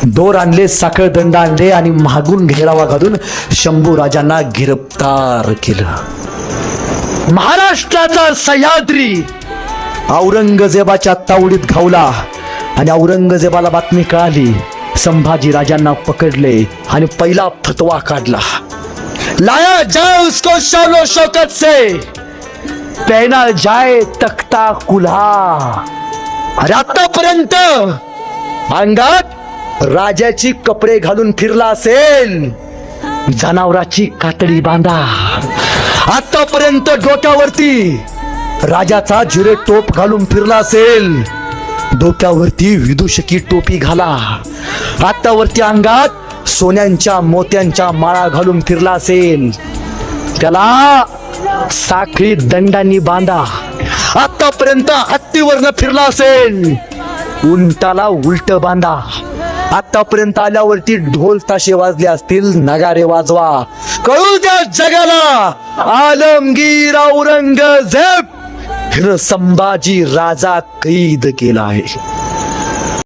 दोर आणले, साखळ दंड आणले आणि मागून घेरावा घालून शंभू राजांना गिरफ्तार केलं. महाराष्ट्राचा सह्याद्री औरंगजेबाच्या तावडीत घावला आणि औरंगजेबाला बातमी कळाली. संभाजी राजांना पकडले आणि पहिला फतवा काढला, लाया जाए उसको शानो शौकत से, पहना जाए तख्ता कुल्हा. अरे आतापर्यंत अंगात राजाची कपडे घालून फिरला असेल, जनावराची कातडी बांधा. आतापर्यंत डोक्यावरती राजाचा जिरे टोप घालून फिरला असेल, डोक्यावरती विदूषकी टोपी घाला. हातावरती अंगात सोन्यांच्या मोत्यांच्या माळा घालून फिरला असेल, त्याला साखळी दंडांनी बांधा. आतापर्यंत हत्तीवरनं फिरला असेल, उंटाला उलट बांधा. आतापर्यंत आल्यावरती ढोल ताशे वाजले असतील, नगारे वाजवा. कळू द्या जगाला, आलमगीर औरंगजेब संभाजी राजा कैद केला आहे.